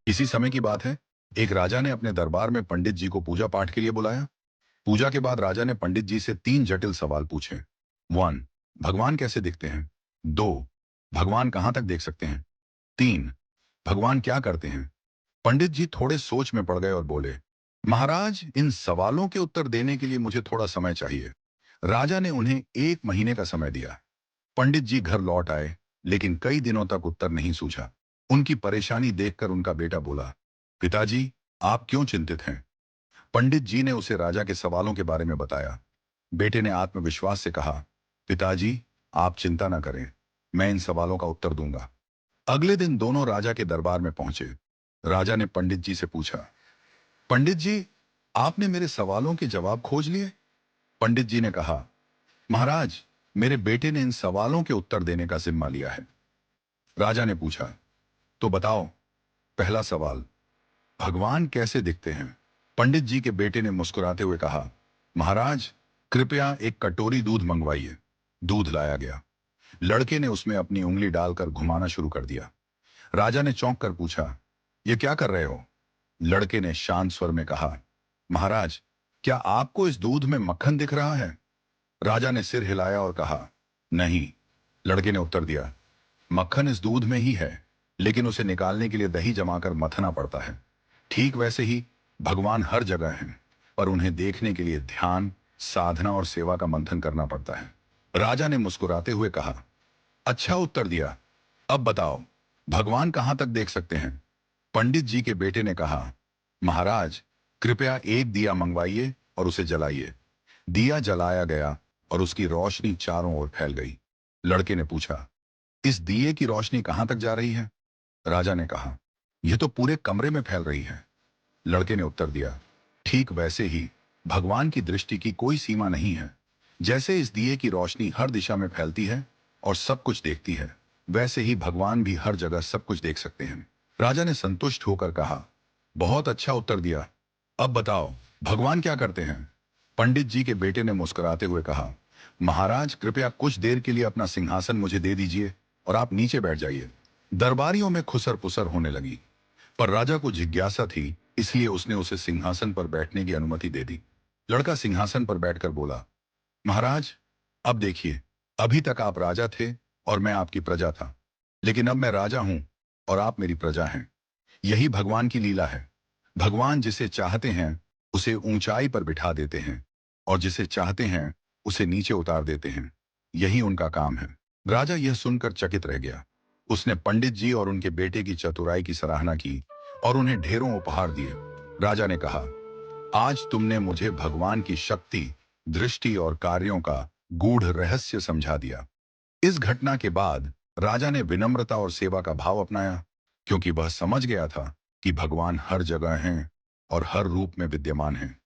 इसी समय की बात है, एक राजा ने अपने दरबार में पंडित जी को पूजा पाठ के लिए बुलाया। पूजा के बाद राजा ने पंडित जी से 3 जटिल सवाल पूछे। 1, भगवान कैसे दिखते हैं? 2, भगवान कहां तक देख सकते हैं? 3, भगवान क्या करते हैं? पंडित जी थोड़े सोच में पड़ गए और बोले, महाराज, इन सवालों के उत्तर देने के लिए मुझे थोड़ा समय चाहिए। राजा ने उन्हें 1 महीने का समय दिया। पंडित जी घर लौट आए, लेकिन कई दिनों तक उत्तर नहीं सूझा। उनकी परेशानी देखकर उनका बेटा बोला, पिताजी, आप क्यों चिंतित हैं? पंडित जी ने उसे राजा के सवालों के बारे में बताया। बेटे ने आत्मविश्वास से कहा, पिताजी, आप चिंता न करें, मैं इन सवालों का उत्तर दूंगा। अगले दिन दोनों राजा के दरबार में पहुंचे। राजा ने पंडित जी से पूछा, पंडित जी, आपने मेरे सवालों के जवाब खोज लिए? पंडित जी ने कहा, महाराज, मेरे बेटे ने इन सवालों के उत्तर देने का जिम्मा लिया है। राजा ने पूछा, तो बताओ, पहला सवाल, भगवान कैसे दिखते हैं? पंडित जी के बेटे ने मुस्कुराते हुए कहा, महाराज, कृपया एक कटोरी दूध मंगवाइए। दूध लाया गया। लड़के ने उसमें अपनी उंगली डालकर घुमाना शुरू कर दिया। राजा ने चौंक कर पूछा, यह क्या कर रहे हो? लड़के ने शांत स्वर में कहा, महाराज, क्या आपको इस दूध में मक्खन दिख रहा है? राजा ने सिर हिलाया और कहा, नहीं। लड़के ने उत्तर दिया, मक्खन इस दूध में ही है, लेकिन उसे निकालने के लिए दही जमाकर मथना पड़ता है। ठीक वैसे ही भगवान हर जगह हैं, पर उन्हें देखने के लिए ध्यान, साधना और सेवा का मंथन करना पड़ता है। राजा ने मुस्कुराते हुए कहा, अच्छा उत्तर दिया। अब बताओ, भगवान कहां तक देख सकते हैं? पंडित जी के बेटे ने कहा, महाराज, कृपया एक दिया मंगवाइए और उसे जलाइए। दिया जलाया गया और उसकी रोशनी चारों ओर फैल गई। लड़के ने पूछा, इस दिए की रोशनी कहां तक जा रही है? राजा ने कहा, यह तो पूरे कमरे में फैल रही है। लड़के ने उत्तर दिया, ठीक वैसे ही भगवान की दृष्टि की कोई सीमा नहीं है। जैसे इस दिए की रोशनी हर दिशा में फैलती है और सब कुछ देखती है, वैसे ही भगवान भी हर जगह सब कुछ देख सकते हैं। राजा ने संतुष्ट होकर कहा, बहुत अच्छा उत्तर दिया। अब बताओ, भगवान क्या करते हैं? पंडित जी के बेटे ने मुस्कुराते हुए कहा, महाराज, कृपया कुछ देर के लिए अपना सिंहासन मुझे दे दीजिए और आप नीचे बैठ जाइए। दरबारियों में खुसर पुसर होने लगी, पर राजा को जिज्ञासा थी, इसलिए उसने उसे सिंहासन पर बैठने की अनुमति दे दी। लड़का सिंहासन पर बैठकर बोला, महाराज, अब देखिए, अभी तक आप राजा थे और मैं आपकी प्रजा था, लेकिन अब मैं राजा हूं और आप मेरी प्रजा हैं। यही भगवान की लीला है। भगवान जिसे चाहते हैं उसे ऊंचाई पर बिठा देते हैं और जिसे चाहते हैं उसे नीचे उतार देते हैं। यही उनका काम है। राजा यह सुनकर चकित रह गया। उसने पंडित जी और उनके बेटे की चतुराई की सराहना की और उन्हें ढेरों उपहार दिए। राजा ने कहा, आज तुमने मुझे भगवान की शक्ति, दृष्टि और कार्यों का गूढ़ रहस्य समझा दिया। इस घटना के बाद राजा ने विनम्रता और सेवा का भाव अपनाया, क्योंकि वह समझ गया था कि भगवान हर जगह हैं और हर रूप में विद्यमान हैं।